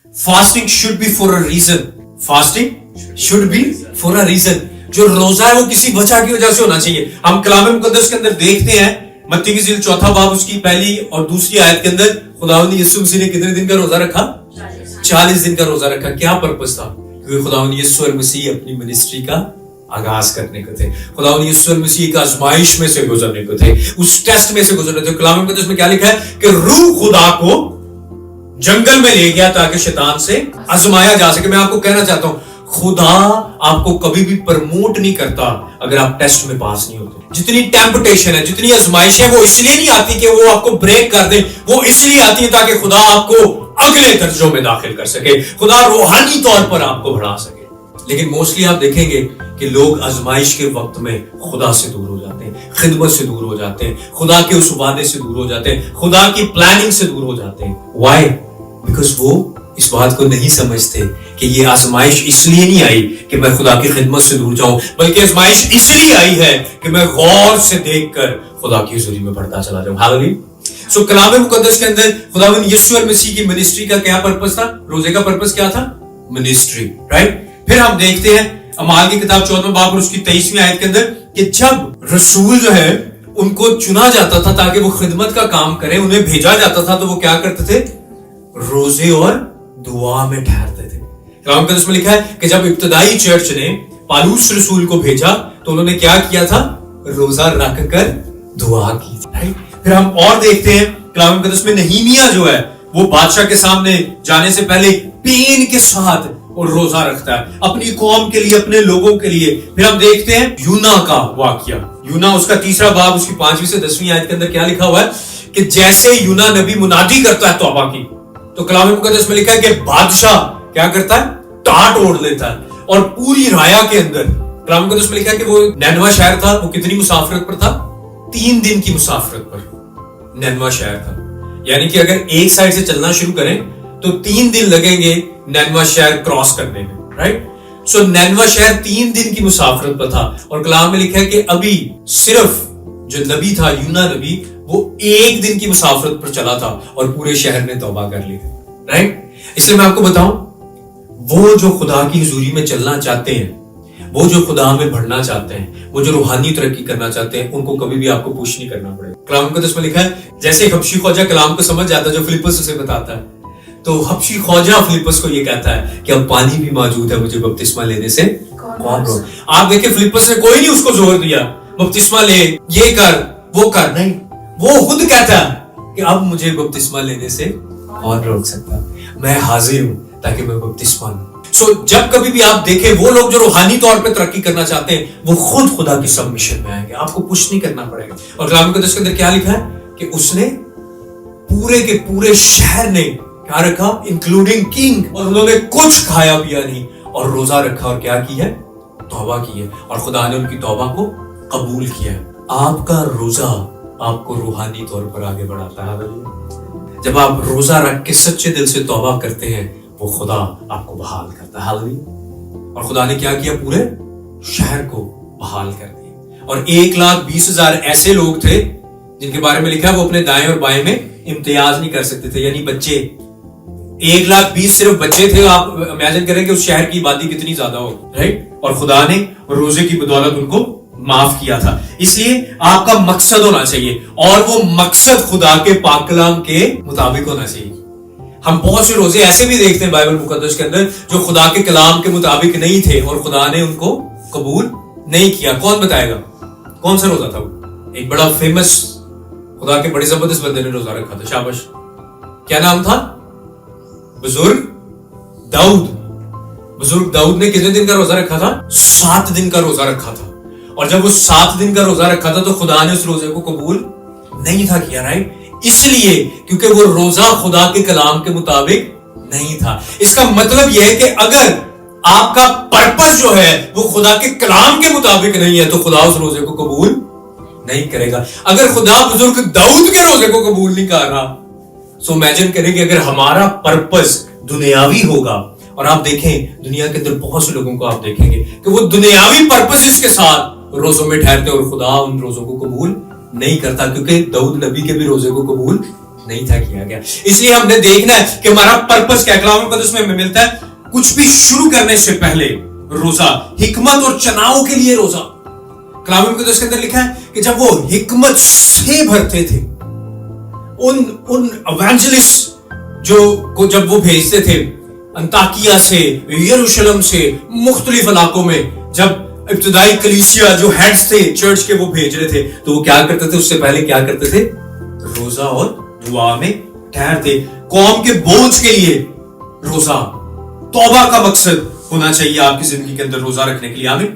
Fasting should be for a reason. Fasting should be for a reason. जो रोजा है वो किसी वजह की वजह से होना चाहिए. हम कलाम मुकद्दस के अंदर देखते हैं, मत्ती की इंजील 4 बाब उसकी पहली और दूसरी आयत के अंदर खुदावंद यीशु मसीह ने कितने दिन का रोजा रखा? 40 दिन का रोजा रखा. क्या पर्पस था? क्योंकि खुदावंद यीशु मसीह अपनी मिनिस्ट्री का आगाज करने को थे. खुदावंद यीशु मसीह का आजमाइश में से गुजरने को थे, उस टेस्ट में से गुजरने थे. कलाम मुकद्दस में क्या लिखा है कि रूह खुदा को जंगल में ले गया ताकि शैतान से आजमाया जा सके. मैं आपको कहना चाहता हूं, खुदा आपको कभी भी प्रमोट नहीं करता अगर आप टेस्ट में पास नहीं होते. जितनी टेम्पटेशन है, जितनी आजमाइश है, वो इसलिए नहीं आती कि वो आपको ब्रेक कर दे, वो इसलिए आती है ताकि खुदा आपको अगले दर्जों में दाखिल कर सके, खुदा रूहानी तौर पर आपको बढ़ा सके. लेकिन मोस्टली आप देखेंगे कि लोग आजमाइश के वक्त में खुदा से दूर हो जाते हैं, खिदमत से दूर हो जाते हैं, खुदा के उस वादे से दूर हो जाते हैं, खुदा की प्लानिंग से दूर हो जाते हैं. व्हाई? बिकॉज वो इस बात को नहीं समझते कि ये आजमाइश इसलिए नहीं आई कि मैं खुदा की खिदमत से दूर जाऊं, बल्कि आजमाइश इसलिए आई है कि मैं गौर से देखकर खुदा की हुजूरी में बढ़ता चला जाऊं. हालेलुया. सो कलाम मुकद्दस के अंदर खुदावंद यीशु मसीह की मिनिस्ट्री का क्या पर्पस था? रोजे का पर्पस क्या था? मिनिस्ट्री. राइट. फिर हम देखते हैं अमाल की किताब 14 बाब और उसकी 23वीं आयत के अंदर कि जब रसूल जो है उनको चुना जाता था ताकि वो खिदमत का काम करें, उन्हें भेजा जाता था, तो वो क्या करते थे? रोजे और दुआ में ठहरते थे. कलाम मुकद्दस में लिखा है कि जब इब्तदाई चर्च ने पालूस रसूल को भेजा तो उन्होंने क्या किया था? रोजा रखकर दुआ की. राइट. फिर हम और देखते हैं कलाम मुकद्दस में नहीमिया जो है वो बादशाह के सामने जाने से पहले पेन के साथ और रोजा रखता है अपनी कौम के लिए, अपने लोगों के लिए. फिर हम देखते हैं यूना का वाकया. यूना उसका 3 बाब उसकी 5वीं से 10वीं आयत के अंदर क्या लिखा हुआ है कि जैसे यूना नबी मुनादी करता है तौबा की, तो कलाम मुकद्दस में लिखा है कि बादशाह क्या करता है? टाट ओढ़ लेता है. और पूरी राया के अंदर कलाम मुकद्दस में लिखा है कि वो नैनवा शहर था, वो कितनी मुसाफरत पर था? 3 दिन की मुसाफरत पर नैनवा शहर था. यानी कि अगर एक साइड से चलना शुरू करें तो 3 दिन लगेंगे नैनवा शहर क्रॉस करने में. राइट. सो नैनवा शहर 3 दिन की मुसाफरत पर था. और कलाम में लिखा है कि अभी सिर्फ जो नबी था, यूना नबी, वो 1 दिन की मुसाफरत पर चला था और पूरे शहर ने तौबा कर ली. राइट. इसलिए मैं आपको बताऊं, वो जो खुदा की हुजूरी में चलना चाहते हैं, वो जो खुदा में बढ़ना चाहते हैं, वो जो रूहानी तरक्की करना चाहते हैं, उनको कभी भी आपको पुश नहीं करना पड़ेगा. कलाम मुकद्दस में लिखा है जैसे हबशी ख्वाजा कलाम को समझ जाता है जो फिलिप्पस उसे बताता है, तो हबशी ख्वाजा फिलिप्पस को ये कहता है कि अब पानी भी मौजूद है, मुझे बपतिस्मा लेने से कौन रोक. आप देखिए फिलिप्पस ने कोई नहीं उसको जोर दिया बपतिस्मा ले, ये कर, वो कर. नहीं, वो खुद कहता है कि अब मुझे बपतिस्मा लेने से कौन रोक सकता, मैं हाजिर हूं ताकि मैं बपतिस्मा लूं. सो जब कभी भी आप देखें वो लोग जो रूहानी तौर पे तरक्की करना चाहते हैं, वो खुद खुदा की सबमिशन में आएंगे, आपको पुश नहीं करना पड़ेगा. और कलाम मुकद्दस के अंदर क्या लिखा है कि उसने पूरे के पूरे शहर ने क्या रखा? Including king. और उन्होंने कुछ खाया पिया नहीं और रोजा रखा और क्या की है? तौबा की है. और खुदा ने उनकी तौबा को कबूल किया है. आपका रोजा आपको रूहानी तौर पर आगे बढ़ाता है. जब आप रोजा रख के सच्चे दिल से तौबा करते हैं, वो खुदा आपको बहाल करता है. और खुदा ने क्या किया? पूरे शहर को बहाल कर दिया. और 1,20,000 ऐसे लोग थे जिनके बारे में लिखा है वो अपने दाएं और बाएं में इम्तियाज नहीं कर सकते थे, यानी बच्चे. 1,20,000 सिर्फ बच्चे थे. आप इमेजिन करें कि उस शहर की आबादी कितनी ज्यादा होगी. राइट. और खुदा ने रोजे की बदौलत उनको माफ किया था. इसलिए आपका मकसद होना चाहिए, और वो मकसद खुदा के पाक कलाम के मुताबिक होना चाहिए. हम बहुत से रोजे ऐसे भी देखते हैं बाइबल मुकद्दस के अंदर जो खुदा के कलाम के मुताबिक नहीं थे और खुदा ने उनको कबूल नहीं किया. कौन बताएगा कौन सा रोजा था वो? एक बड़ा फेमस खुदा के बड़े जबरदस्त बंदे ने रोजा रखा था. शाबाश. क्या नाम था? बुजुर्ग दाऊद. बुजुर्ग दाऊद ने कितने दिन का रोजा रखा था? 7 दिन का रोजा रखा था. और जब वो 7 दिन का रोजा रखा था तो खुदा ने उस रोजे को कबूल नहीं था किया. राइट. इसलिए क्योंकि वो रोजा खुदा के कलाम के मुताबिक नहीं था. इसका मतलब यह है कि अगर आपका पर्पस जो है वो खुदा के कलाम के मुताबिक नहीं है तो खुदा उस रोजे को कबूल नहीं करेगा. अगर खुदा बुजुर्ग दाऊद के रोजे को कबूल नहीं कर रहा, सो इमेजिन करें कि अगर हमारा पर्पस दुनियावी होगा, और आप देखें दुनिया के अंदर बहुत से लोगों को आप देखेंगे कि वो दुनियावी पर्पसेस के साथ रोजों में ठहरते और खुदा उन रोजों को कबूल नहीं करता, क्योंकि दाऊद नबी के भी रोजे को कबूल नहीं था किया गया। इसलिए हमने देखना है कि हमारा पर्पस क्या है। कलाम मुकद्दस में हमें मिलता है कुछ भी शुरू करने से पहले रोजा, हिकमत और चनाव के लिए रोजा। कलाम मुकद्दस के अंदर लिखा है कि जब वो हिकमत से भरते थे, उन एवेंजलिस्ट को जब वो भेजते थे अंताकिया से, यरूशलेम से, मुख्तलिफ इलाकों में, जब इब्तिदाई कलीसिया जो हेड्स थे चर्च के वो भेज रहे थे, तो वो क्या करते थे? उससे पहले क्या करते थे? रोजा और दुआ में ठहरते। कौम के बोझ के लिए रोजा, तौबा का मकसद होना चाहिए आपकी जिंदगी के अंदर रोजा रखने के लिए। आमीन।